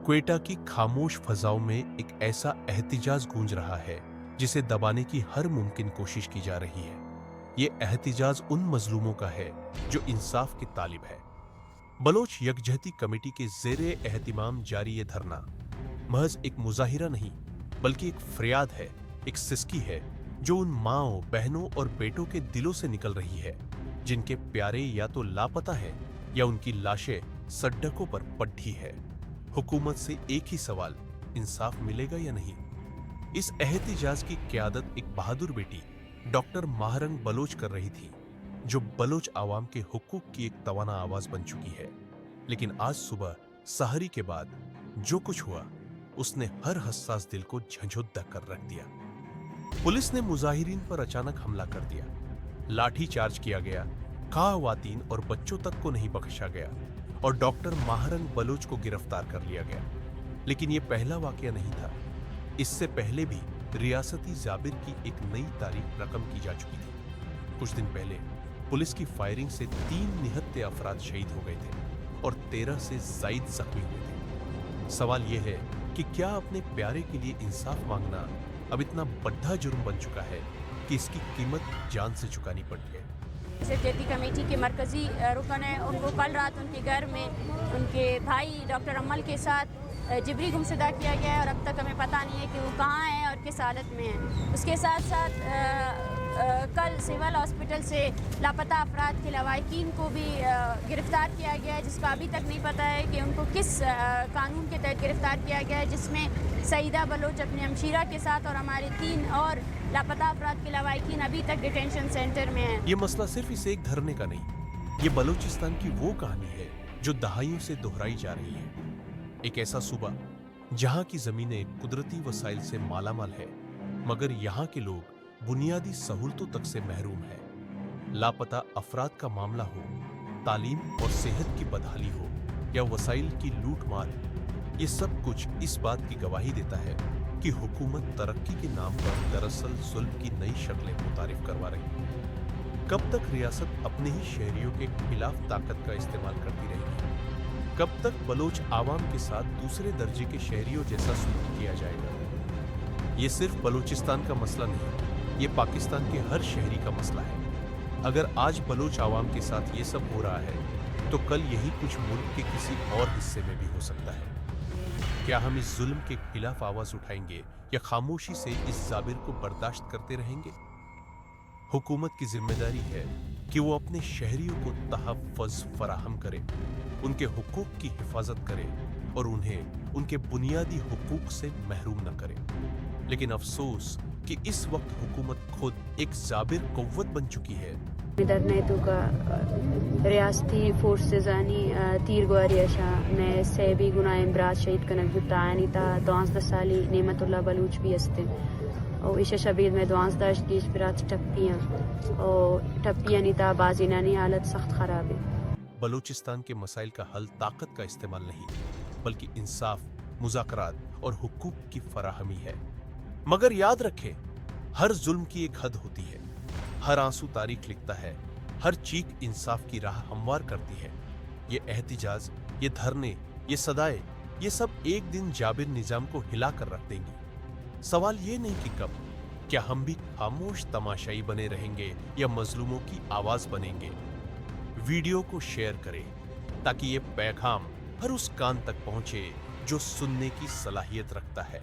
क्वेटा की खामोश फजाओं में एक ऐसा एहतिजाज गूंज रहा है जिसे दबाने की हर मुमकिन कोशिश की जा रही है। ये एहतिजाज उन मजलूमों का है जो इंसाफ की तालिब है। बलोच यकजहती कमेटी के ज़ेरे एहतिमाम जारी ये धरना महज एक मुजाहिरा नहीं बल्कि एक फरियाद है, एक सिसकी है जो उन माँओं, बहनों और बेटों के दिलों से निकल रही है जिनके प्यारे या तो लापता है या उनकी लाशें सड़कों पर पड्ढी है। हुकूमत से एक ही सवाल, इंसाफ मिलेगा या नहीं? इस एहतिजाज की क़यादत एक बहादुर बेटी डॉक्टर माहरंग बलोच कर रही थी, जो बलोच आवाम के हुकूक की एक तवाना आवाज बन चुकी है। लेकिन आज सुबह सहरी के बाद जो कुछ हुआ उसने हर हसास दिल को झंझोद्दा कर रख दिया। पुलिस ने मुजाहिरीन पर अचानक हमला कर दिया, लाठी चार्ज किया गया, खावातीन और बच्चों तक को नहीं बख्शा गया और डॉक्टर माहरंग बलोच को गिरफ्तार कर लिया गया। लेकिन यह पहला वाकया नहीं था। इससे पहले भी रियासती जाबिर की एक नई तारीख रकम की जा चुकी थी। कुछ दिन पहले पुलिस की फायरिंग से 3 निहत्ते अफराद शहीद हो गए थे और 13 से जायद जख्मी हुए थे। सवाल यह है कि क्या अपने प्यारे के लिए इंसाफ मांगना अब इतना बड़ा जुर्म बन चुका है कि इसकी कीमत जान से चुकानी पड़ती है। यकजहती कमेटी के मरकजी रुकन है, उनको कल रात उनके घर में उनके भाई डॉक्टर अम्मल के साथ जिबरी गुमशुदा किया गया है और अब तक हमें पता नहीं है कि वो कहाँ हैं और किस हालत में हैं। उसके साथ साथ कल सिविल हॉस्पिटल से लापता अफराद के लवाहिकीन को भी गिरफ्तार किया गया है, जिसका अभी तक नहीं पता है कि उनको किस कानून के तहत गिरफ्तार किया गया है, जिसमें सईदा बलोच अपने हमशीरा के साथ और हमारे 3 और लापता अफराद के लवाहिकीन अभी तक डिटेंशन सेंटर में हैं। ये मसला सिर्फ इस एक धरने का नहीं, ये बलूचिस्तान की वो कहानी है जो दहाइयों से दोहराई जा रही है। एक ऐसा सूबा जहां की जमीनें कुदरती वसाइल से मालामाल है, मगर यहाँ के लोग बुनियादी सहूलतों तक से महरूम है। लापता अफराद का मामला हो, तालीम और सेहत की बदहाली हो या वसाइल की लूट मार, ये सब कुछ इस बात की गवाही देता है कि हुकूमत तरक्की के नाम पर दरअसल जुल्म की नई शक्लें मुतारिफ करवा रही है। कब तक रियासत अपने ही शहरियों के खिलाफ ताकत का इस्तेमाल करती रहेगी? कब तक बलोच आवाम के साथ दूसरे दर्जे के शहरियों जैसा सलूक किया जाएगा? ये सिर्फ बलूचिस्तान का मसला नहीं, ये पाकिस्तान के हर शहरी का मसला है। अगर आज बलोच आवाम के साथ ये सब हो रहा है तो कल यही कुछ मुल्क के किसी और हिस्से में भी हो सकता है। क्या हम इस जुल्म के खिलाफ आवाज उठाएंगे या खामोशी से इस जाबिर को बर्दाश्त करते रहेंगे? हुकूमत की जिम्मेदारी है कि वो अपने शहरियों को तहफ़्फ़ुज़ फराहम करे, उनके हुकूक की हिफाजत करे और उन्हें उनके बुनियादी हुकूक से महरूम न करे। लेकिन अफसोस कि इस वक्त हुकूमत खुद एक जाबिर कुव्वत बन चुकी है। रियासती फोर्सेस आनी तीर गोरियाशा में से भी गुना इमराज शहीद कनक जुटानी था 12 साली नेमतुल्लाह बलूच भी हस्ते और इशा शबीर में 12 की इशफरात टप्पियां नीता बाजीनानी हालत सख्त खराब है। बलूचिस्तान के मसाइल का हल ताकत का इस्तेमाल नहीं बल्कि इंसाफ, मुज़ाकरात और हुकूक की फराहमी है। मगर याद रखें, हर जुल्म की एक हद होती है, हर आंसू तारीख लिखता है, हर चीख इंसाफ की राह हमवार करती है। ये एहतिजाज, ये धरने, ये सदाएं, ये सब एक दिन जाबिर निजाम को हिला कर रख देंगी। सवाल ये नहीं कि कब, क्या हम भी खामोश तमाशाई बने रहेंगे या मजलूमों की आवाज बनेंगे? वीडियो को शेयर करें ताकि ये पैगाम हर उस कान तक पहुंचे जो सुनने की सलाहियत रखता है।